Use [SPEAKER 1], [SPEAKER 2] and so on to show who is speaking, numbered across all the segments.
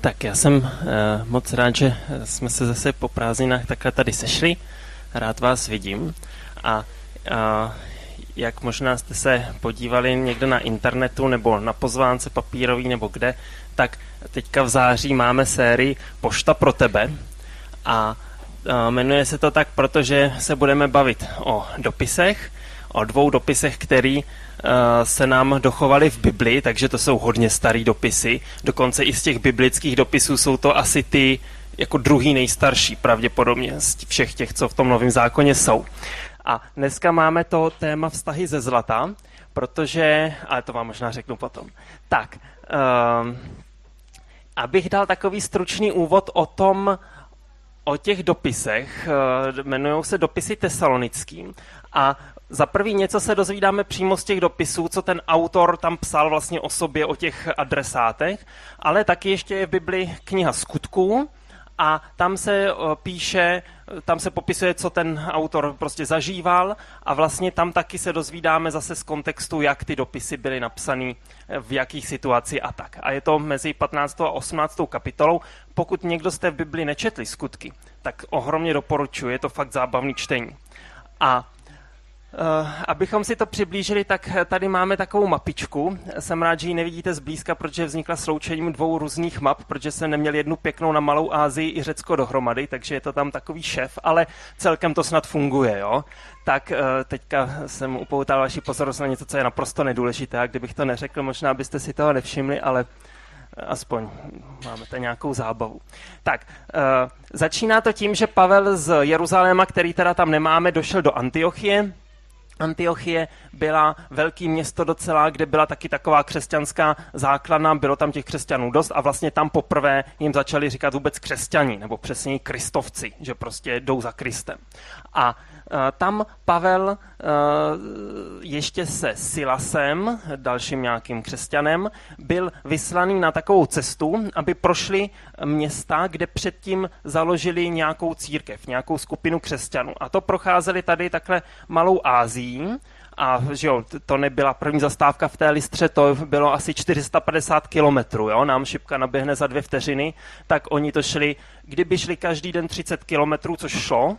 [SPEAKER 1] Tak já jsem moc rád, že jsme se zase po prázdninách takhle tady sešli. Rád vás vidím. A jak možná jste se podívali někde na internetu nebo na pozvánce papírový nebo kde, tak teďka v září máme sérii Pošta pro tebe. A jmenuje se to tak, protože se budeme bavit o dopisech, o 2 dopisech, které se nám dochovaly v Bibli, takže to jsou hodně starý dopisy. Dokonce i z těch biblických dopisů jsou to asi ty jako druhý nejstarší pravděpodobně z všech těch, co v tom Novém zákoně jsou. A dneska máme to téma vztahy ze zlata, protože, ale to vám možná řeknu potom. Tak, abych dal takový stručný úvod o těch dopisech, jmenujou se dopisy tesalonickým a za prvý něco se dozvídáme přímo z těch dopisů, co ten autor tam psal vlastně o sobě, o těch adresátech, ale taky ještě je v Bibli kniha Skutků a tam se píše, tam se popisuje, co ten autor prostě zažíval a vlastně tam taky se dozvídáme zase z kontextu, jak ty dopisy byly napsané, v jakých situacích a tak. A je to mezi 15. a 18. kapitolou. Pokud někdo jste v Bibli nečetli Skutky, tak ohromně doporučuji, je to fakt zábavný čtení. A abychom si to přiblížili, tak tady máme takovou mapičku. Jsem rád, že ji nevidíte zblízka, protože vznikla sloučením 2 různých map, protože jsem neměl jednu pěknou na Malou Asii i Řecko dohromady, takže je to tam takový šéf, ale celkem to snad funguje, jo. Tak teďka jsem upoutal vaši pozornost na něco, co je naprosto nedůležité, a kdybych to neřekl, možná byste si toho nevšimli, ale aspoň máme tady nějakou zábavu. Tak, začíná to tím, že Pavel z Jeruzaléma, který teda tam nemáme, došel do Antiochie. Antiochie byla velké město docela, kde byla taky taková křesťanská základna, bylo tam těch křesťanů dost a vlastně tam poprvé jim začali říkat vůbec křesťani, nebo přesněji kristovci, že prostě jdou za Kristem. A tam Pavel ještě se Silasem, dalším nějakým křesťanem, byl vyslaný na takovou cestu, aby prošli města, kde předtím založili nějakou církev, nějakou skupinu křesťanů. A to procházeli tady takhle Malou Asií. A že jo, to nebyla první zastávka v té Lystře, to bylo asi 450 kilometrů, jo, nám šipka naběhne za 2 vteřiny, tak oni to šli, kdyby šli každý den 30 kilometrů, což šlo,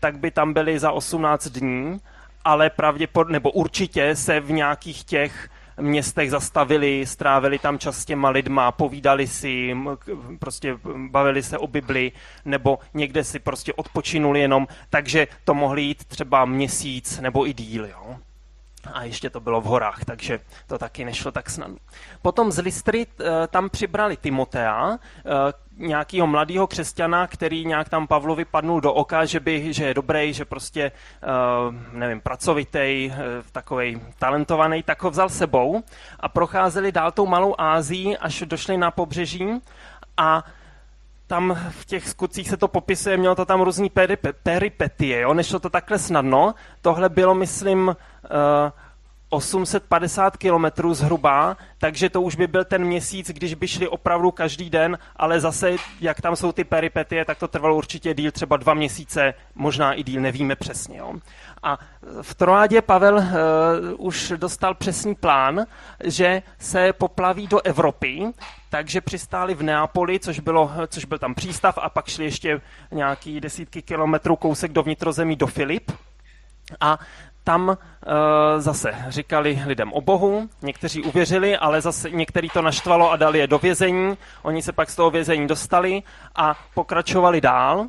[SPEAKER 1] tak by tam byli za 18 dní, ale pravděpodobně, nebo určitě se v nějakých těch městech zastavili, strávili tam čas s těma lidma, povídali si, prostě bavili se o Bibli, nebo někde si prostě odpočinuli jenom, takže to mohli jít třeba měsíc nebo i díl, jo. A ještě to bylo v horách, takže to taky nešlo tak snadno. Potom z Lystry tam přibrali Timotea, nějakého mladého křesťana, který nějak tam Pavlovi padnul do oka, že je dobrý, že prostě, nevím, pracovitej, takovej talentovaný, tak ho vzal sebou a procházeli dál tou Malou Asií, až došli na pobřeží a tam v těch skutcích se to popisuje, mělo to tam různý peripetie, jo? Nešlo to takhle snadno. Tohle bylo, myslím, 850 kilometrů zhruba, takže to už by byl ten měsíc, když by šli opravdu každý den, ale zase, jak tam jsou ty peripetie, tak to trvalo určitě díl, třeba 2 měsíce, možná i díl, nevíme přesně. Jo? A v Troádě Pavel už dostal přesný plán, že se poplaví do Evropy, takže přistáli v Neapoli, což byl tam přístav, a pak šli ještě nějaký desítky kilometrů kousek do vnitrozemí do Filip. A tam zase říkali lidem o Bohu, někteří uvěřili, ale zase některý to naštvalo a dali je do vězení. Oni se pak z toho vězení dostali a pokračovali dál.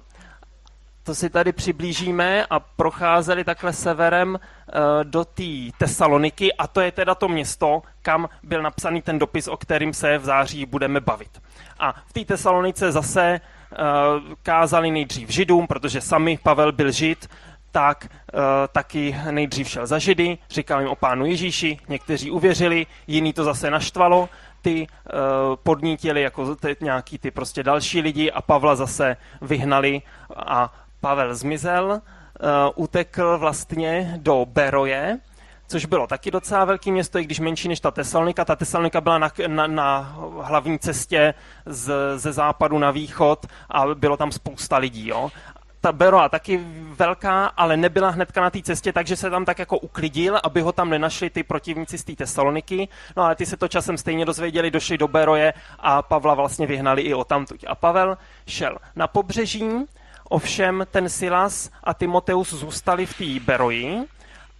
[SPEAKER 1] To si tady přiblížíme a procházeli takhle severem do té Tesaloniky a to je teda to město, kam byl napsaný ten dopis, o kterým se v září budeme bavit. A v té Tesalonice zase kázali nejdřív Židům, protože sami Pavel byl Žid, tak taky nejdřív šel za Židy, říkal jim o Pánu Ježíši, někteří uvěřili, jiný to zase naštvalo, ty podnítili jako nějaký ty prostě další lidi a Pavla zase vyhnali a Pavel zmizel, utekl vlastně do Beroje, což bylo taky docela velké město, i když menší než ta Tesalonika. Ta Tesalonika byla na hlavní cestě ze západu na východ a bylo tam spousta lidí, jo. ta Beroa taky velká, ale nebyla hnedka na té cestě, takže se tam tak jako uklidil, aby ho tam nenašli ty protivníci z té Tesaloniky. No ale ty se to časem stejně dozvěděli, došli do Beroje a Pavla vlastně vyhnali i odtamtud. A Pavel šel na pobřeží, ovšem ten Silas a Timoteus zůstali v té Beroji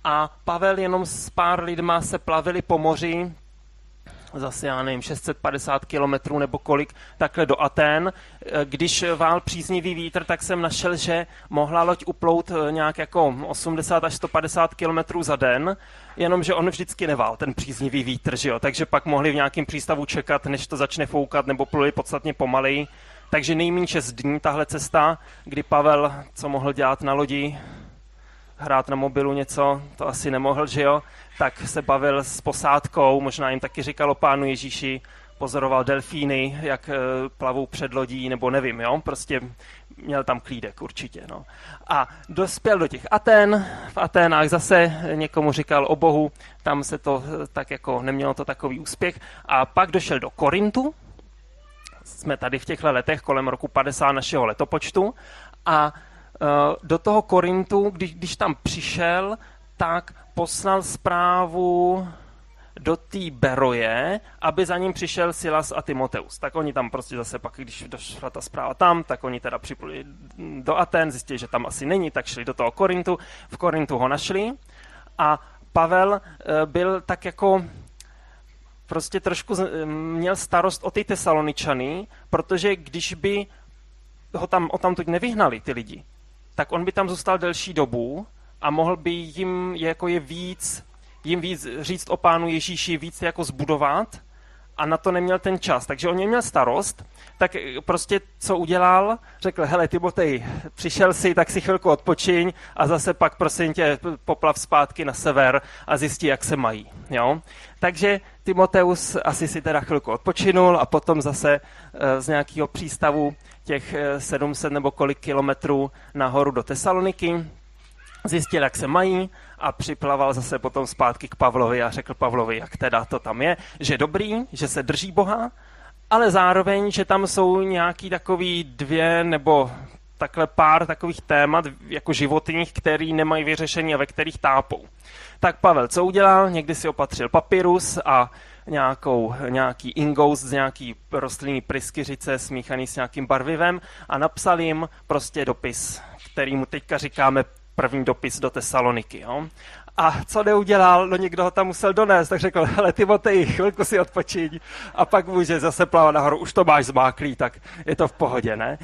[SPEAKER 1] a Pavel jenom s pár lidma se plavili po moři, zase já nevím, 650 kilometrů nebo kolik, takhle do Atén. Když vál příznivý vítr, tak jsem našel, že mohla loď uplout nějak jako 80 až 150 kilometrů za den, jenomže on vždycky nevál, ten příznivý vítr, že jo? Takže pak mohli v nějakém přístavu čekat, než to začne foukat, nebo pluli podstatně pomaleji. Takže nejméně 6 dní tahle cesta, kdy Pavel, co mohl dělat na lodi, hrát na mobilu něco, to asi nemohl, že jo, tak se bavil s posádkou, možná jim taky říkal o Pánu Ježíši, pozoroval delfíny, jak plavou před lodí, nebo nevím, jo, prostě měl tam klídek určitě, no. A dospěl do těch Aten, v Aténách zase někomu říkal o Bohu, tam se to tak jako nemělo to takový úspěch a pak došel do Korintu, jsme tady v těchto letech kolem roku 50 našeho letopočtu a do toho Korintu, když tam přišel, tak poslal zprávu do té Beroje, aby za ním přišel Silas a Timoteus. Tak oni tam prostě zase pak, když došla ta zpráva tam, tak oni teda připluli do Aten, zjistili, že tam asi není, tak šli do toho Korintu. V Korintu ho našli a Pavel byl tak jako prostě trošku měl starost o ty Tesaloničany, protože když by ho tam odtamtud nevyhnali ty lidi, tak on by tam zůstal delší dobu a mohl by jim víc říct o Pánu Ježíši, víc jako zbudovat a na to neměl ten čas. Takže on měl starost, tak prostě co udělal, řekl, hele Timotej, přišel si, tak si chvilku odpočiň a zase pak prosím tě poplav zpátky na sever a zjistí, jak se mají. Jo? Takže Timoteus asi si teda chvilku odpočinul a potom zase z nějakého přístavu těch 700 nebo kolik kilometrů nahoru do Tesaloniky, zjistil, jak se mají a připlaval zase potom zpátky k Pavlovi a řekl Pavlovi, jak teda to tam je, že dobrý, že se drží Boha, ale zároveň, že tam jsou nějaký takový 2 nebo takhle pár takových témat jako životních, který nemají vyřešení a ve kterých tápou. Tak Pavel co udělal? Někdy si opatřil papyrus a nějaký ingoust z nějaký rostlinný pryskyřice smíchaný s nějakým barvivem a napsal jim prostě dopis, který mu teďka říkáme první dopis do Tesaloniky. Jo? A co neudělal? No někdo ho tam musel donést, tak řekl, hele Timotej, chvilku si odpočiň a pak může zase plavat nahoru, už to máš zmáklý, tak je to v pohodě, ne?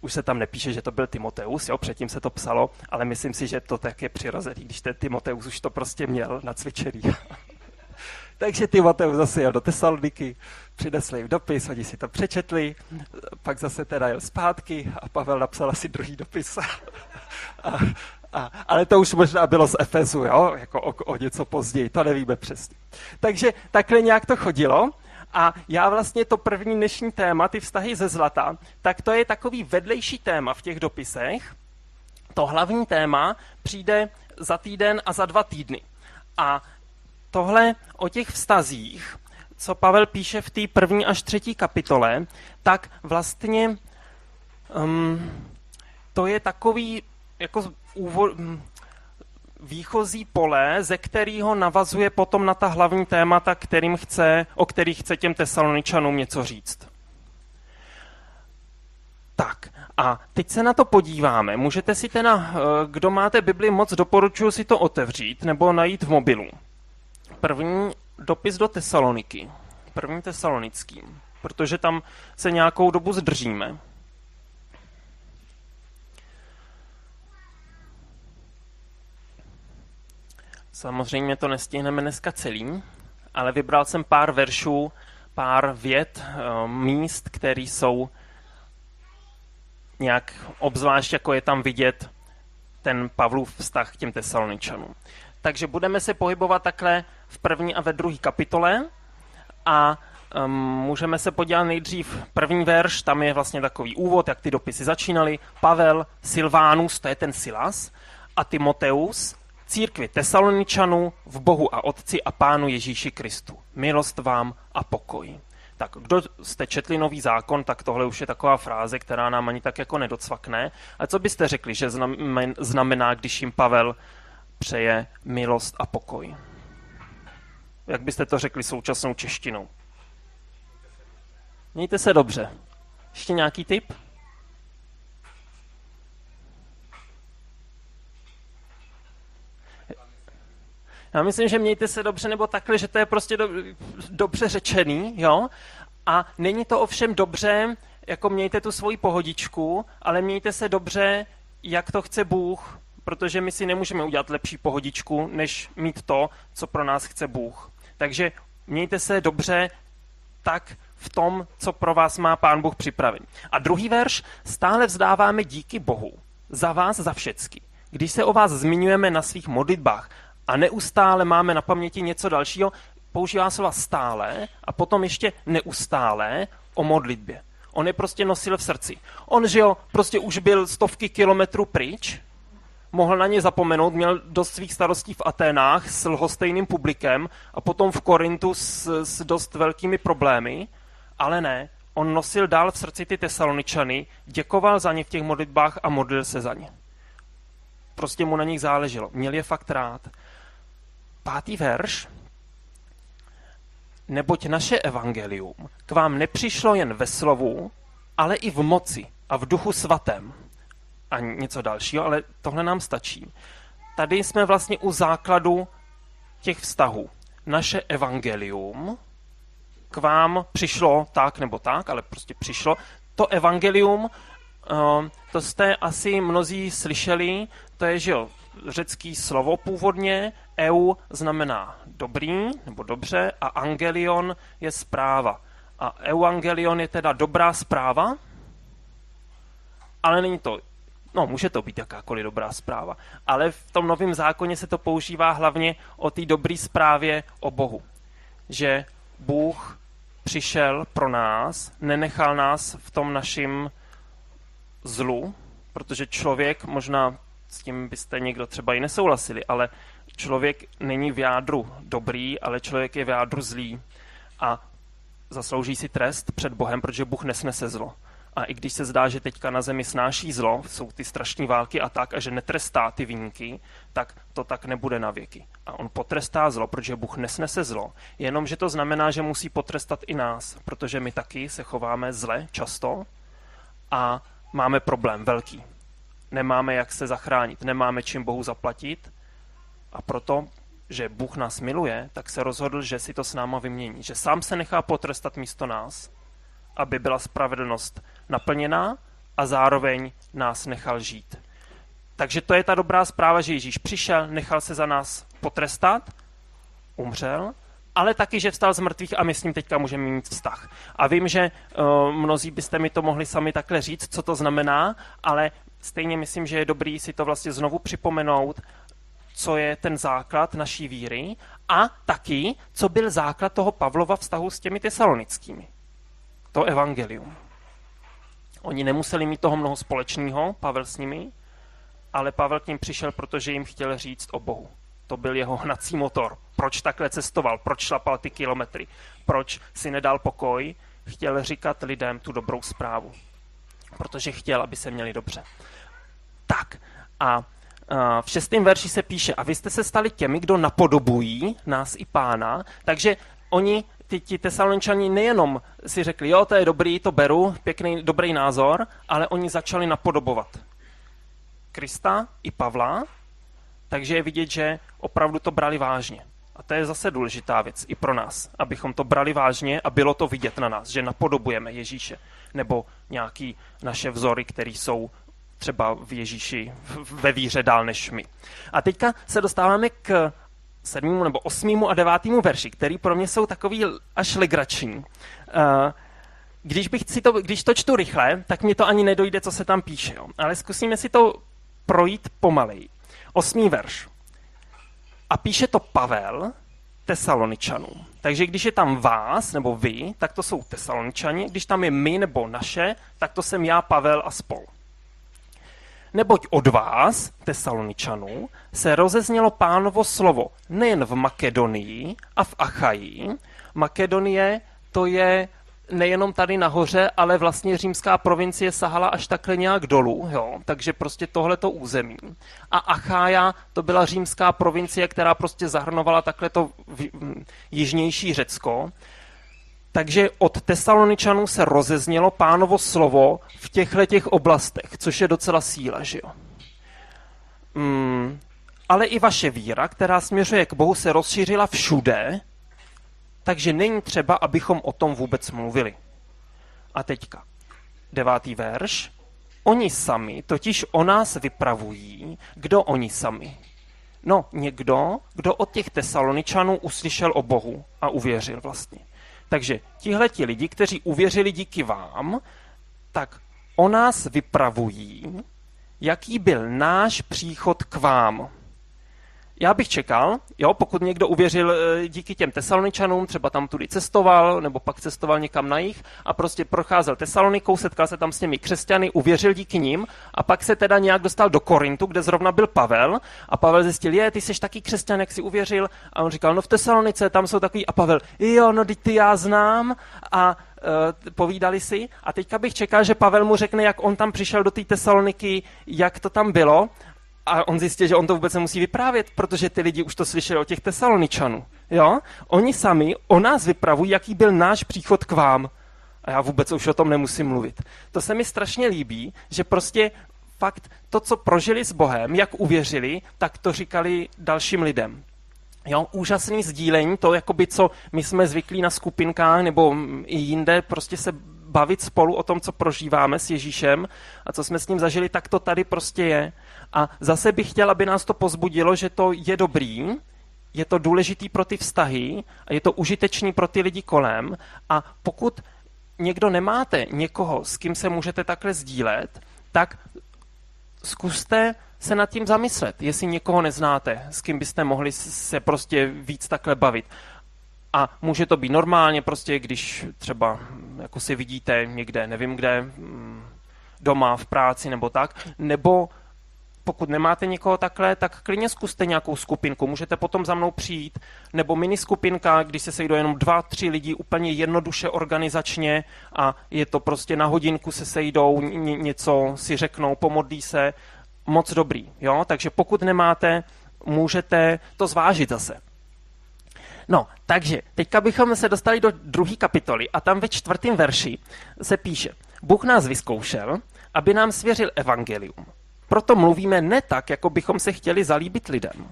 [SPEAKER 1] Už se tam nepíše, že to byl Timoteus, jo, předtím se to psalo, ale myslím si, že to tak je přirozený, když ten Timoteus už to prostě měl nacvičený. Takže Timoteus zase jel do Tesaloniky, přinesli jim dopis, oni si to přečetli, pak zase teda jel zpátky a Pavel napsal asi druhý dopis. Ale to už možná bylo z Efezu, jo, jako o něco později, to nevíme přesně. Takže takhle nějak to chodilo. A já vlastně to první dnešní téma, ty vztahy ze zlata, tak to je takový vedlejší téma v těch dopisech. To hlavní téma přijde za týden a za 2 týdny. A tohle o těch vztazích, co Pavel píše v té 1. až 3. kapitole, tak vlastně to je takový jako výchozí pole, ze kterého navazuje potom na ta hlavní témata, o kterých chce těm Tesaloničanům něco říct. Tak, a teď se na to podíváme. Můžete si teda, kdo máte Bibli, moc doporučuji si to otevřít nebo najít v mobilu. První dopis do Tesaloniky. První tesalonický. Protože tam se nějakou dobu zdržíme. Samozřejmě to nestihneme dneska celý, ale vybral jsem pár veršů, pár vět, míst, které jsou nějak obzvlášť, jako je tam vidět ten Pavlův vztah k těm Tesaloničanům. Takže budeme se pohybovat takhle v 1. a ve 2. kapitole a můžeme se podívat nejdřív první verš, tam je vlastně takový úvod, jak ty dopisy začínaly. Pavel, Silvánus, to je ten Silas, a Timoteus, církvi Tesaloničanů v Bohu a Otci a Pánu Ježíši Kristu. Milost vám a pokoj. Tak kdo jste četli Nový zákon, tak tohle už je taková fráze, která nám ani tak jako nedocvakne. A co byste řekli, že znamená, když jim Pavel přeje milost a pokoj? Jak byste to řekli současnou češtinou? Mějte se dobře. Ještě nějaký tip? Já myslím, že mějte se dobře nebo takhle, že to je prostě dobře řečený, jo? A není to ovšem dobře, jako mějte tu svoji pohodičku, ale mějte se dobře, jak to chce Bůh, protože my si nemůžeme udělat lepší pohodičku, než mít to, co pro nás chce Bůh. Takže mějte se dobře tak v tom, co pro vás má Pán Bůh připraven. A druhý verš, stále vzdáváme díky Bohu za vás, za všecky. Když se o vás zmiňujeme na svých modlitbách a neustále máme na paměti něco dalšího, používá slova stále a potom ještě neustále o modlitbě. On je prostě nosil v srdci. On, že jo, prostě už byl stovky kilometrů pryč, mohl na ně zapomenout, měl dost svých starostí v Aténách s lhostejným publikem a potom v Korintu s dost velkými problémy, ale ne, on nosil dál v srdci ty Tesaloničany, děkoval za ně v těch modlitbách a modlil se za ně. Prostě mu na nich záleželo. Měl je fakt rád. 5. verš. Neboť naše evangelium k vám nepřišlo jen ve slovu, ale i v moci a v duchu svatém. A něco dalšího, ale tohle nám stačí. Tady jsme vlastně u základu těch vztahů. Naše evangelium k vám přišlo tak nebo tak, ale prostě přišlo. To evangelium, to jste asi mnozí slyšeli, to je, že jo, řecký slovo původně, eu znamená dobrý nebo dobře a angelion je zpráva. A evangelion je teda dobrá zpráva, ale není to, no může to být jakákoliv dobrá zpráva, ale v tom Novém zákoně se to používá hlavně o té dobré zprávě o Bohu. Že Bůh přišel pro nás, nenechal nás v tom našim zlu, protože člověk, možná s tím byste někdo třeba i nesouhlasili, ale člověk není v jádru dobrý, ale člověk je v jádru zlý a zaslouží si trest před Bohem, protože Bůh nesnese zlo. A i když se zdá, že teďka na zemi snáší zlo, jsou ty strašné války a tak, a že netrestá ty viníky, tak to tak nebude na věky. A on potrestá zlo, protože Bůh nesnese zlo, jenomže to znamená, že musí potrestat i nás, protože my taky se chováme zle často a máme problém velký. Nemáme jak se zachránit, nemáme čím Bohu zaplatit a proto, že Bůh nás miluje, tak se rozhodl, že si to s náma vymění. Že sám se nechá potrestat místo nás, aby byla spravedlnost naplněná a zároveň nás nechal žít. Takže to je ta dobrá zpráva, že Ježíš přišel, nechal se za nás potrestat, umřel, ale taky, že vstal z mrtvých a my s ním teďka můžeme mít vztah. A vím, že mnozí byste mi to mohli sami takhle říct, co to znamená, ale stejně myslím, že je dobrý si to vlastně znovu připomenout, co je ten základ naší víry a taky, co byl základ toho Pavlova vztahu s těmi tesalonickými. To evangelium. Oni nemuseli mít toho mnoho společného, Pavel s nimi, ale Pavel k ním přišel, protože jim chtěl říct o Bohu. To byl jeho hnací motor. Proč takhle cestoval? Proč šlapal ty kilometry? Proč si nedal pokoj? Chtěl říkat lidem tu dobrou zprávu. Protože chtěl, aby se měli dobře. Tak a v 6. verši se píše, a vy jste se stali těmi, kdo napodobují nás i Pána, takže oni, ti Tesaloničani nejenom si řekli, jo, to je dobrý, to beru, pěkný, dobrý názor, ale oni začali napodobovat Krista i Pavla, takže je vidět, že opravdu to brali vážně. A to je zase důležitá věc i pro nás, abychom to brali vážně a bylo to vidět na nás, že napodobujeme Ježíše nebo nějaký naše vzory, které jsou třeba v Ježíši ve víře dál než my. A teďka se dostáváme k 7. nebo 8. a 9. verši, který pro mě jsou takový až legrační. Když to čtu rychle, tak mě to ani nedojde, co se tam píše. Jo. Ale zkusíme si to projít pomalej. 8. verš. A píše to Pavel Tesaloničanům. Takže když je tam vás nebo vy, tak to jsou Tesaloničani. Když tam je my nebo naše, tak to jsem já, Pavel a spol. Neboť od vás, Tesaloničanů, se rozeznělo Pánovo slovo nejen v Makedonii a v Achaji. Makedonie to je nejenom tady nahoře, ale vlastně římská provincie sahala až takhle nějak dolů, jo? Takže prostě tohleto území. A Achája to byla římská provincie, která prostě zahrnovala takhle to jižnější Řecko. Takže od Tesaloničanů se rozeznělo Pánovo slovo v těch oblastech, což je docela síla, že jo. Ale i vaše víra, která směřuje k Bohu, se rozšířila všude, takže není třeba, abychom o tom vůbec mluvili. A teďka, 9. verš. Oni sami totiž o nás vypravují. Kdo oni sami? No, někdo, kdo od těch Tesaloničanů uslyšel o Bohu a uvěřil vlastně. Takže tihleti lidi, kteří uvěřili díky vám, tak o nás vypravují, jaký byl náš příchod k vám. Já bych čekal, jo, pokud někdo uvěřil díky těm Tesaloničanům, třeba tam tudy cestoval, nebo pak cestoval někam na jih a prostě procházel Tesalonikou, setkal se tam s těmi křesťany, uvěřil díky nim a pak se teda nějak dostal do Korintu, kde zrovna byl Pavel a Pavel zjistil, ty jsi taky křesťan, jak jsi uvěřil? A on říkal, no v Tesalonice, tam jsou takový a Pavel, jo, no ty já znám a povídali si a teďka bych čekal, že Pavel mu řekne, jak on tam přišel do té Tesaloniky, jak to tam bylo. A on zjistil, že on to vůbec nemusí vyprávět, protože ty lidi už to slyšeli od těch Tesaloničanů. Jo? Oni sami o nás vypravují, jaký byl náš příchod k vám. A já vůbec už o tom nemusím mluvit. To se mi strašně líbí, že prostě fakt to, co prožili s Bohem, jak uvěřili, tak to říkali dalším lidem. Jo? Úžasný sdílení, to jakoby, co my jsme zvyklí na skupinkách nebo i jinde, prostě se bavit spolu o tom, co prožíváme s Ježíšem a co jsme s ním zažili, tak to tady prostě je. A zase bych chtěl, aby nás to pozbudilo, že to je dobrý, je to důležitý pro ty vztahy a je to užitečný pro ty lidi kolem. A pokud někdo nemáte někoho, s kým se můžete takhle sdílet, tak zkuste se nad tím zamyslet, jestli někoho neznáte, s kým byste mohli se prostě víc takhle bavit. A může to být normálně, prostě když třeba jako si vidíte někde, nevím kde, doma, v práci nebo tak, nebo pokud nemáte někoho takhle, tak klidně zkuste nějakou skupinku, můžete potom za mnou přijít, nebo miniskupinka, když se sejdou jenom 2-3 lidi úplně jednoduše organizačně a je to prostě na hodinku se sejdou, něco si řeknou, pomodlí se, moc dobrý, jo? Takže pokud nemáte, můžete to zvážit zase. No, takže teďka bychom se dostali do 2. kapitoly a tam ve 4. verši se píše: Bůh nás vyzkoušel, aby nám svěřil evangelium. Proto mluvíme ne tak, jako bychom se chtěli zalíbit lidem.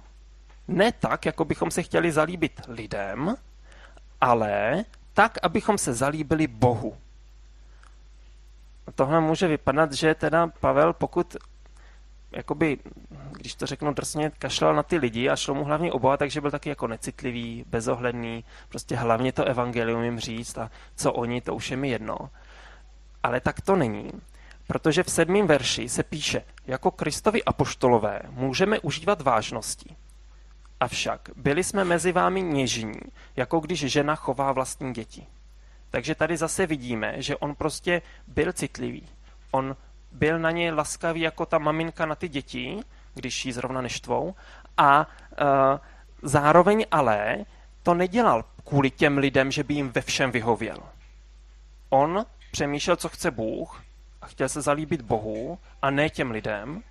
[SPEAKER 1] Ne tak, jako bychom se chtěli zalíbit lidem, ale tak, abychom se zalíbili Bohu. Tohle může vypadat, že teda Pavel, pokud jakoby, když to řeknu drsně, kašlal na ty lidi a šlo mu hlavně o Boha, takže byl taky jako necitlivý, bezohledný, prostě hlavně to evangelium jim říct a co oni, to už je mi jedno. Ale tak to není, protože v 7. verši se píše, jako Kristovi apoštolové můžeme užívat vážnosti. Avšak byli jsme mezi vámi něžní, jako když žena chová vlastní děti. Takže tady zase vidíme, že on prostě byl citlivý. On byl na ně laskavý jako ta maminka na ty děti, když jí zrovna neštvou. A zároveň ale to nedělal kvůli těm lidem, že by jim ve všem vyhověl. On přemýšlel, co chce Bůh a chtěl se zalíbit Bohu a ne těm lidem,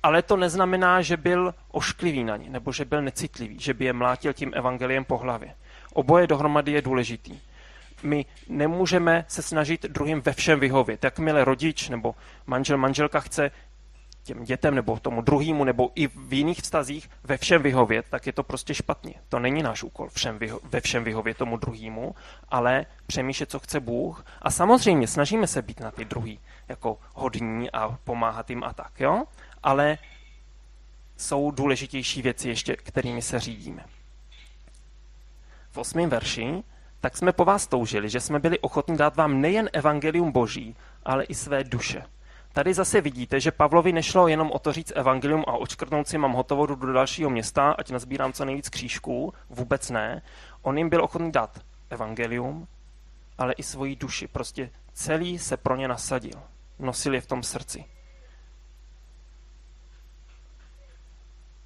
[SPEAKER 1] ale to neznamená, že byl ošklivý na ně, nebo že byl necitlivý, že by je mlátil tím evangeliem po hlavě. Oboje dohromady je důležitý. My nemůžeme se snažit druhým ve všem vyhovět. Jakmile rodič nebo manželka chce těm dětem nebo tomu druhému nebo i v jiných vztazích ve všem vyhovět, tak je to prostě špatně. To není náš úkol ve všem vyhovět tomu druhému, ale přemýšlet, co chce Bůh. A samozřejmě snažíme se být na ty druhý jako hodní a pomáhat jim a tak, jo? Ale jsou důležitější věci ještě, kterými se řídíme. V 8. verši: Tak jsme po vás toužili, že jsme byli ochotní dát vám nejen evangelium Boží, ale i své duše. Tady zase vidíte, že Pavlovi nešlo jenom o to říct evangelium a odškrtnout si, mám hotovo, jdu do dalšího města, ať nazbírám co nejvíc křížků. Vůbec ne. On jim byl ochotný dát evangelium, ale i svoji duši. Prostě celý se pro ně nasadil. Nosil je v tom srdci.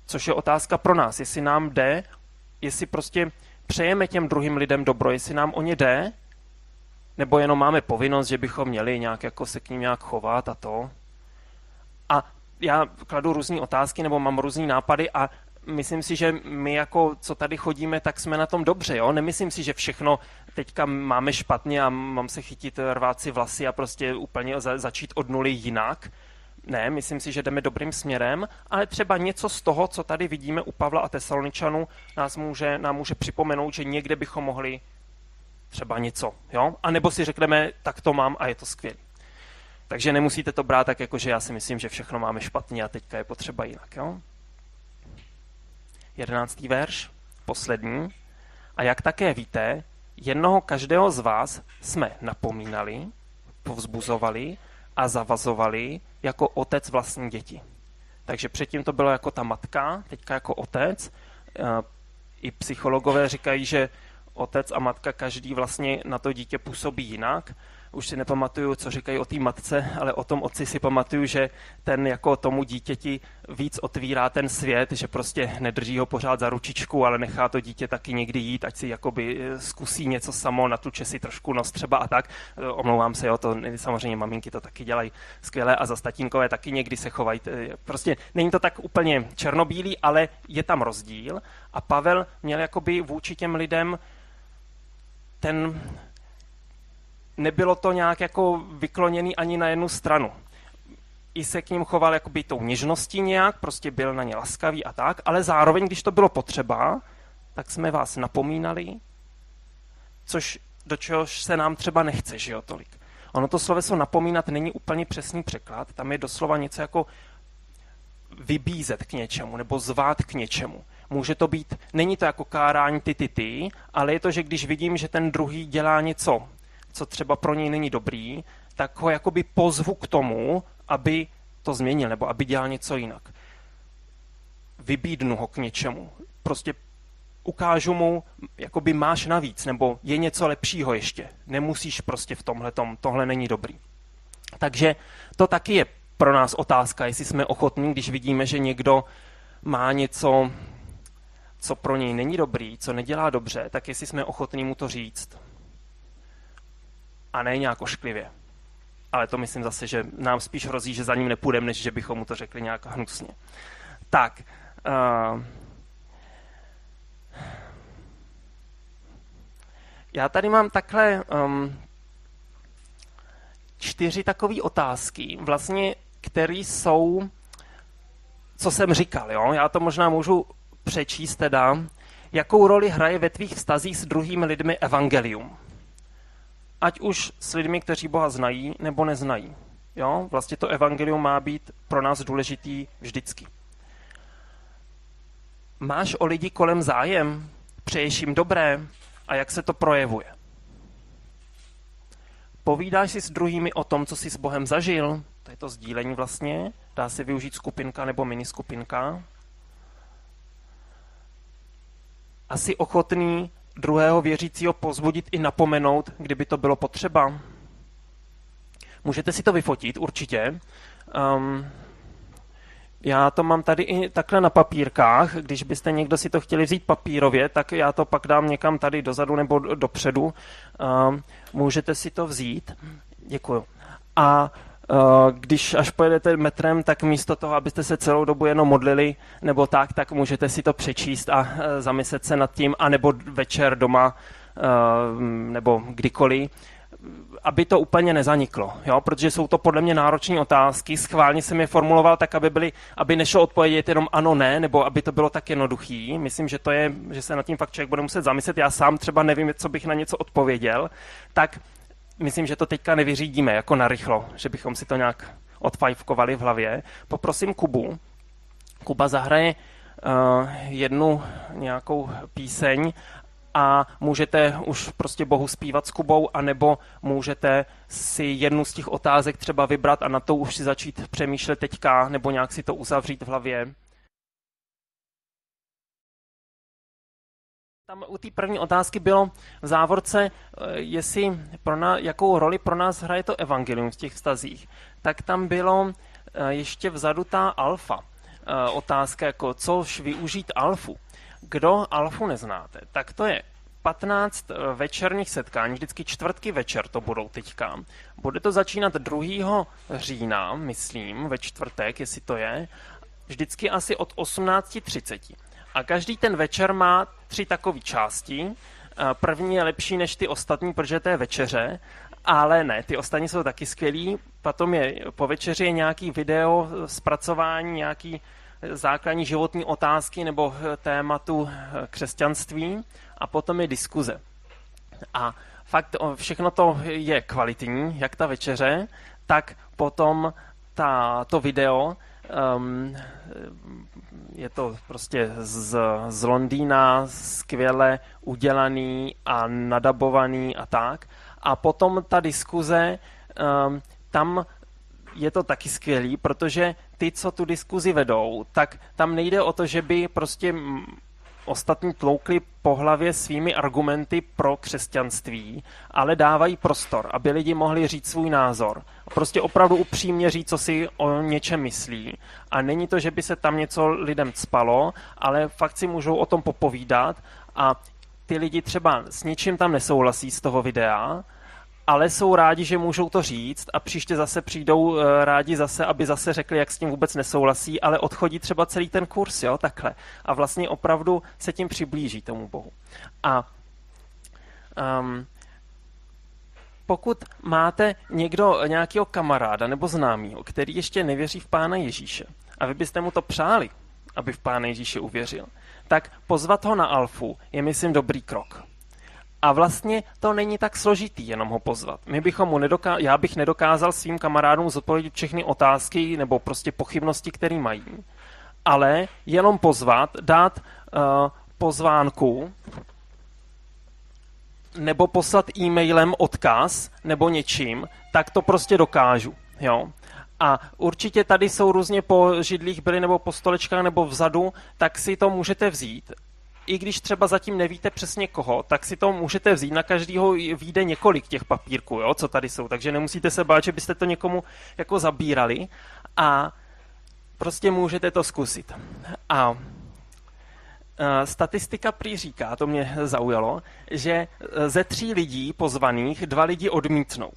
[SPEAKER 1] Což je otázka pro nás, jestli nám jde, jestli prostě přejeme těm druhým lidem dobro, jestli nám o ně jde, Nebo jenom máme povinnost, že bychom měli nějak jako se k ním nějak chovat a to. A já kladu různé otázky nebo mám různé nápady a myslím si, že my jako, co tady chodíme, tak jsme na tom dobře, jo? Nemyslím si, že všechno teďka máme špatně a mám se chytit, rvát si vlasy a prostě úplně začít od nuly jinak. Ne, myslím si, že jdeme dobrým směrem, ale třeba něco z toho, co tady vidíme u Pavla a Tesaloničanů, nám může připomenout, že někde bychom mohli třeba něco, jo? A nebo si řekneme, tak to mám a je to skvělé. Takže nemusíte to brát tak, jako že já si myslím, že všechno máme špatně a teďka je potřeba jinak, jo? 11. verš, poslední. A jak také víte, jednoho každého z vás jsme napomínali, povzbuzovali a zavazovali jako otec vlastní děti. Takže předtím to bylo jako ta matka, teďka jako otec. I psychologové říkají, že otec a matka každý vlastně na to dítě působí jinak. Už si nepamatuju, co říkají o té matce, ale o tom otci si pamatuju, že ten jako tomu dítěti víc otvírá ten svět, že prostě nedrží ho pořád za ručičku, ale nechá to dítě taky někdy jít, ať si jakoby zkusí něco samo, natluče si trošku nos třeba a tak. Omlouvám se, jo, to samozřejmě maminky to taky dělají skvěle a zas tatínkové taky někdy se chovají. Prostě není to tak úplně černobílý, ale je tam rozdíl a Pavel měl jakoby vůči těm lidem nebylo to nějak jako vykloněný ani na jednu stranu. I se k ním choval jakoby tou něžností nějak, prostě byl na ně laskavý a tak, ale zároveň, když to bylo potřeba, tak jsme vás napomínali, do čehož se nám třeba nechce, že jo, tolik. Ono to sloveso napomínat není úplně přesný překlad, tam je doslova něco jako vybízet k něčemu, nebo zvát k něčemu. Může to být, není to jako kárání ty, ale je to, že když vidím, že ten druhý dělá něco, co třeba pro něj není dobrý, tak ho jakoby pozvu k tomu, aby to změnil, nebo aby dělal něco jinak. Vybídnu ho k něčemu. Prostě ukážu mu, jakoby máš navíc, nebo je něco lepšího ještě. Nemusíš prostě v tomhletom, tohle není dobrý. Takže to taky je pro nás otázka, jestli jsme ochotní, když vidíme, že někdo má něco, co pro něj není dobrý, co nedělá dobře, tak jestli jsme ochotní mu to říct. A ne nějak ošklivě. Ale to myslím zase, že nám spíš hrozí, že za ním nepůjdeme, než že bychom mu to řekli nějak hnusně. Tak. Já tady mám takhle 4 takové otázky, vlastně, které jsou, co jsem říkal, jo? Já to možná můžu přečíst teda. Jakou roli hraje ve tvých vztazích s druhými lidmi evangelium? Ať už s lidmi, kteří Boha znají, nebo neznají. Jo? Vlastně to evangelium má být pro nás důležitý vždycky. Máš o lidi kolem zájem? Přeješ jim dobré? A jak se to projevuje? Povídáš si s druhými o tom, co jsi s Bohem zažil? To je to sdílení vlastně. Dá se využít skupinka nebo miniskupinka. A jsi ochotný druhého věřícího povzbudit i napomenout, kdyby to bylo potřeba. Můžete si to vyfotit, určitě. Já to mám tady i takhle na papírkách. Když byste někdo si to chtěli vzít papírově, tak já to pak dám někam tady dozadu nebo dopředu. Můžete si to vzít. Děkuju. A když až pojedete metrem, tak místo toho, abyste se celou dobu jenom modlili, nebo tak můžete si to přečíst a zamyslet se nad tím, anebo večer doma, nebo kdykoliv, aby to úplně nezaniklo, jo? Protože jsou to podle mě náročné otázky. Schválně jsem je formuloval tak, aby nešlo odpovědět jenom ano, ne, nebo aby to bylo tak jednoduchý. Myslím, že že se nad tím fakt člověk bude muset zamyslet. Já sám třeba nevím, co bych na něco odpověděl, tak myslím, že to teďka nevyřídíme jako narychlo, že bychom si to nějak odfajfkovali v hlavě. Poprosím Kubu. Kuba zahraje jednu nějakou píseň a můžete už prostě Bohu zpívat s Kubou, anebo můžete si jednu z těch otázek třeba vybrat a na to už si začít přemýšlet teďka, nebo nějak si to uzavřít v hlavě. Tam u té první otázky bylo v závorce, jakou roli pro nás hraje to evangelium v těch vztazích. Tak tam bylo ještě vzadu ta alfa. Otázka jako, což využít alfu. Kdo alfu neznáte, tak to je 15 večerních setkání, vždycky čtvrtky večer to budou teďka. Bude to začínat 2. října, myslím, ve čtvrtek, jestli to je, vždycky asi od 18:30. A každý ten večer má 3 takové části. První je lepší než ty ostatní, protože to je večeře, ale ne, ty ostatní jsou taky skvělý. Potom po večeři je nějaký video zpracování, nějaký základní životní otázky nebo tématu křesťanství a potom je diskuze. A fakt všechno to je kvalitní, jak ta večeře, tak potom to video. Je to prostě z Londýna, skvěle udělaný a nadabovaný a tak. A potom ta diskuze, tam je to taky skvělý, protože ty, co tu diskuzi vedou, tak tam nejde o to, že by prostě ostatní tloukli po hlavě svými argumenty pro křesťanství, ale dávají prostor, aby lidi mohli říct svůj názor. Prostě opravdu upřímně říct, co si o něčem myslí. A není to, že by se tam něco lidem cpalo, ale fakt si můžou o tom popovídat a ty lidi třeba s ničím tam nesouhlasí z toho videa, ale jsou rádi, že můžou to říct a příště zase přijdou rádi zase, aby zase řekli, jak s tím vůbec nesouhlasí, ale odchodí třeba celý ten kurz, jo, takhle. A vlastně opravdu se tím přiblíží tomu Bohu. A pokud máte nějakého kamaráda nebo známého, který ještě nevěří v Pána Ježíše a vy byste mu to přáli, aby v Pána Ježíše uvěřil, tak pozvat ho na Alfu je, myslím, dobrý krok. A vlastně to není tak složitý jenom ho pozvat. Já bych nedokázal svým kamarádům zodpovědět všechny otázky nebo prostě pochybnosti, které mají, ale jenom pozvat, dát pozvánku nebo poslat e-mailem odkaz nebo něčím, tak to prostě dokážu. Jo? A určitě tady jsou různě po židlích byly nebo po stolečkách nebo vzadu, tak si to můžete vzít. I když třeba zatím nevíte přesně koho, tak si to můžete vzít. Na každýho vyjde několik těch papírků, jo, co tady jsou. Takže nemusíte se bát, že byste to někomu jako zabírali. A prostě můžete to zkusit. A statistika prý říká, to mě zaujalo, že ze 3 lidí pozvaných 2 lidi odmítnou.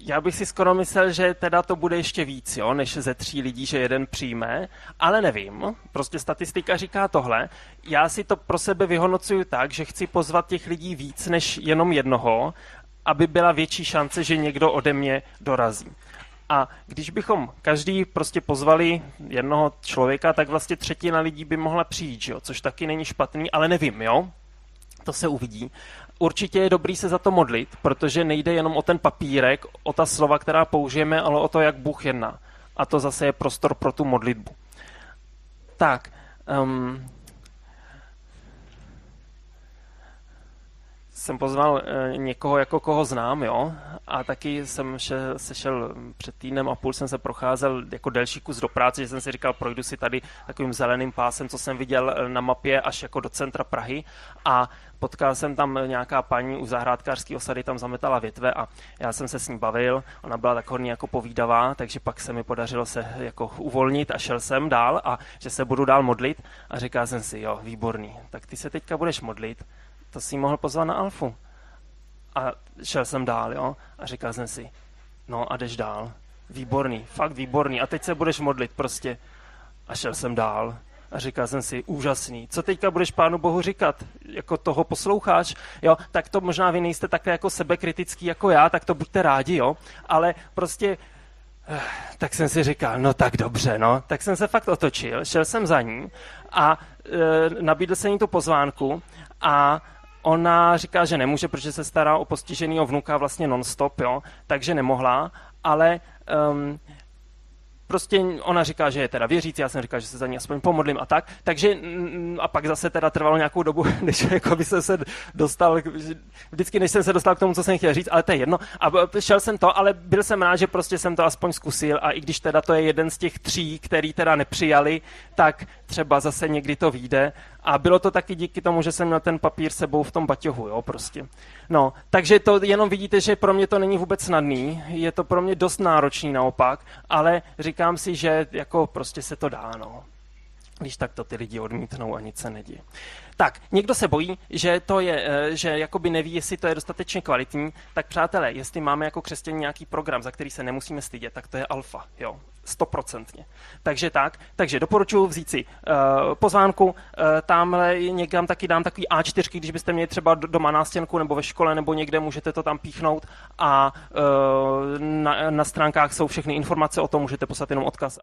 [SPEAKER 1] Já bych si skoro myslel, že teda to bude ještě víc, jo, než ze 3 lidí, že jeden přijme, ale nevím. Prostě statistika říká tohle. Já si to pro sebe vyhodnocuju tak, že chci pozvat těch lidí víc než jenom jednoho, aby byla větší šance, že někdo ode mě dorazí. A když bychom každý prostě pozvali jednoho člověka, tak vlastně 1/3 lidí by mohla přijít, jo, což taky není špatný, ale nevím, jo. To se uvidí. Určitě je dobrý se za to modlit, protože nejde jenom o ten papírek, o ta slova, která použijeme, ale o to, jak Bůh jedná. A to zase je prostor pro tu modlitbu. Tak. Jsem pozval někoho, jako koho znám, jo, a taky jsem sešel před týdnem a půl, jsem se procházel jako delší kus do práce, že jsem si říkal, projdu si tady takovým zeleným pásem, co jsem viděl na mapě až jako do centra Prahy a potkal jsem tam nějaká paní u zahrádkářské osady, tam zametala větve a já jsem se s ní bavil, ona byla tak hodně jako povídavá, takže pak se mi podařilo se jako uvolnit a šel jsem dál a že se budu dál modlit a říkal jsem si, jo, výborný, tak ty se teďka budeš modlit, to si mohl pozvat na Alfu. A šel jsem dál, jo, a říkal jsem si, no a jdeš dál, výborný, fakt výborný, a teď se budeš modlit prostě. A šel jsem dál a říkal jsem si, úžasný, co teďka budeš Pánu Bohu říkat, jako toho posloucháš, jo, tak to možná vy nejste takhle jako sebekritický jako já, tak to buďte rádi, jo, ale prostě, tak jsem si říkal, no tak dobře, no, tak jsem se fakt otočil, šel jsem za ní a nabídl jsem jí tu pozvánku a ona říká, že nemůže, protože se stará o postiženýho vnuka vlastně non-stop, jo, takže nemohla, ale prostě ona říká, že je teda věřící, já jsem říkal, že se za ní aspoň pomodlím a tak, takže a pak zase teda trvalo nějakou dobu, než jako by se dostal, vždycky než jsem se dostal k tomu, co jsem chtěl říct, ale to je jedno a šel jsem to, ale byl jsem rád, že prostě jsem to aspoň zkusil a i když teda to je jeden z těch 3, který teda nepřijali, tak třeba zase někdy to vyjde a bylo to taky díky tomu, že jsem měl ten papír sebou v tom baťohu, jo, prostě. No, takže to jenom vidíte, že pro mě to není vůbec snadný, je to pro mě dost náročný naopak, ale říkám si, že jako prostě se to dá, no. Když tak to ty lidi odmítnou a nic se neděje. Tak, někdo se bojí, že to je, že jakoby neví, jestli to je dostatečně kvalitní, tak přátelé, jestli máme jako křesťané nějaký program, za který se nemusíme stydět, tak to je alfa, jo, 100%. Takže doporučuji vzít si pozvánku, tamhle někam taky dám takový A4, když byste měli třeba doma nástěnku nebo ve škole nebo někde, můžete to tam píchnout a na stránkách jsou všechny informace o tom, můžete poslat jenom odkaz.